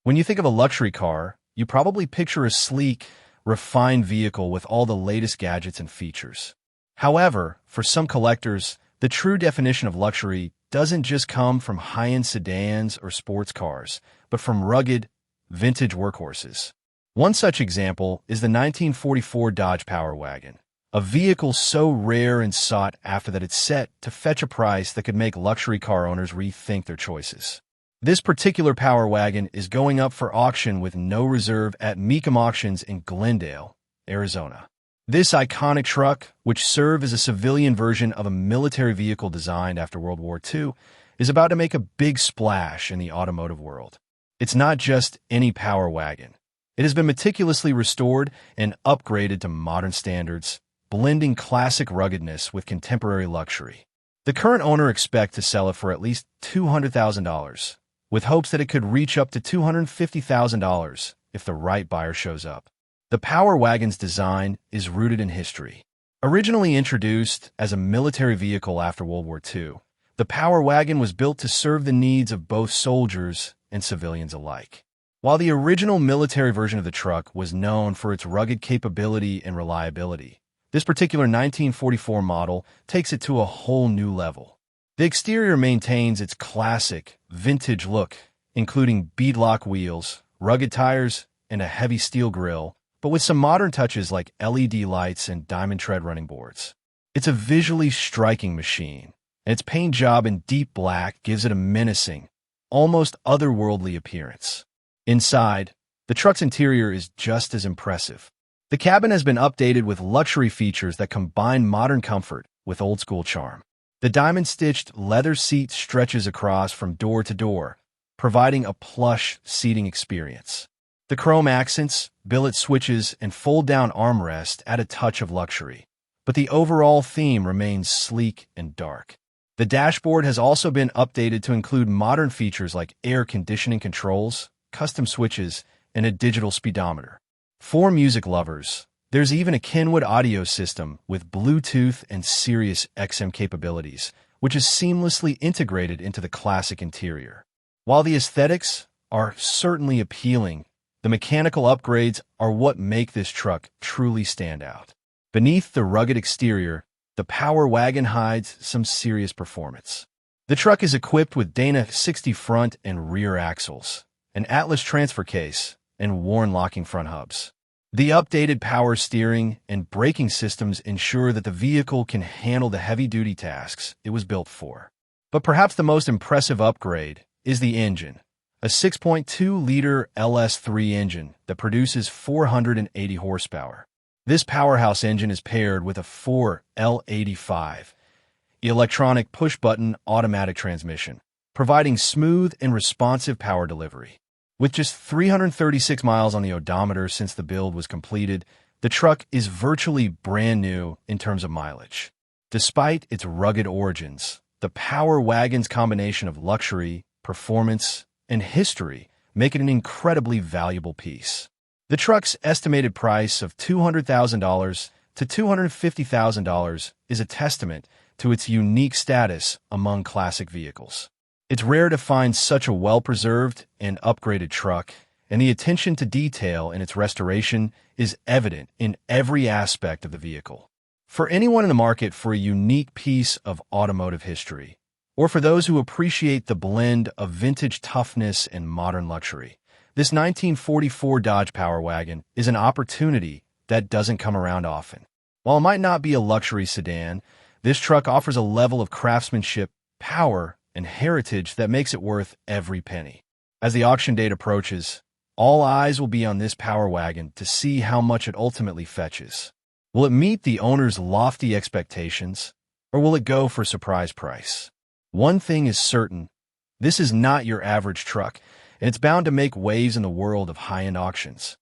When you think of a luxury car, you probably picture a sleek, refined vehicle with all the latest gadgets and features. However, for some collectors, the true definition of luxury doesn't just come from high-end sedans or sports cars, but from rugged, vintage workhorses. One such example is the 1944 Dodge Power Wagon, a vehicle so rare and sought after that it's set to fetch a price that could make luxury car owners rethink their choices. This particular Power Wagon is going up for auction with no reserve at Mecum Auctions in Glendale, Arizona. This iconic truck, which served as a civilian version of a military vehicle designed after World War II, is about to make a big splash in the automotive world. It's not just any Power Wagon. It has been meticulously restored and upgraded to modern standards, blending classic ruggedness with contemporary luxury. The current owner expects to sell it for at least $200,000, with hopes that it could reach up to $250,000 if the right buyer shows up. The Power Wagon's design is rooted in history. Originally introduced as a military vehicle after World War II, the Power Wagon was built to serve the needs of both soldiers and civilians alike. While the original military version of the truck was known for its rugged capability and reliability, this particular 1944 model takes it to a whole new level. The exterior maintains its classic, vintage look, including beadlock wheels, rugged tires, and a heavy steel grille, but with some modern touches like LED lights and diamond tread running boards. It's a visually striking machine, and its paint job in deep black gives it a menacing, almost otherworldly appearance. Inside, the truck's interior is just as impressive. The cabin has been updated with luxury features that combine modern comfort with old-school charm. The diamond-stitched leather seat stretches across from door to door, providing a plush seating experience. The chrome accents, billet switches, and fold-down armrest add a touch of luxury, but the overall theme remains sleek and dark. The dashboard has also been updated to include modern features like air conditioning controls, custom switches, and a digital speedometer. For music lovers, there's even a Kenwood audio system with Bluetooth and Sirius XM capabilities, which is seamlessly integrated into the classic interior. While the aesthetics are certainly appealing, the mechanical upgrades are what make this truck truly stand out. Beneath the rugged exterior, the Power Wagon hides some serious performance. The truck is equipped with Dana 60 front and rear axles, an Atlas transfer case, and Warn locking front hubs. The updated power steering and braking systems ensure that the vehicle can handle the heavy-duty tasks it was built for. But perhaps the most impressive upgrade is the engine, a 6.2-liter LS3 engine that produces 480 horsepower. This powerhouse engine is paired with a 4L85 electronic push-button automatic transmission, providing smooth and responsive power delivery. With just 336 miles on the odometer since the build was completed, the truck is virtually brand new in terms of mileage. Despite its rugged origins, the Power Wagon's combination of luxury, performance, and history make it an incredibly valuable piece. The truck's estimated price of $200,000 to $250,000 is a testament to its unique status among classic vehicles. It's rare to find such a well-preserved and upgraded truck, and the attention to detail in its restoration is evident in every aspect of the vehicle. For anyone in the market for a unique piece of automotive history, or for those who appreciate the blend of vintage toughness and modern luxury, this 1944 Dodge Power Wagon is an opportunity that doesn't come around often. While it might not be a luxury sedan, this truck offers a level of craftsmanship, power, and heritage that makes it worth every penny. As the auction date approaches, all eyes will be on this Power Wagon to see how much it ultimately fetches. Will it meet the owner's lofty expectations, or will it go for a surprise price? One thing is certain, this is not your average truck, and it's bound to make waves in the world of high-end auctions.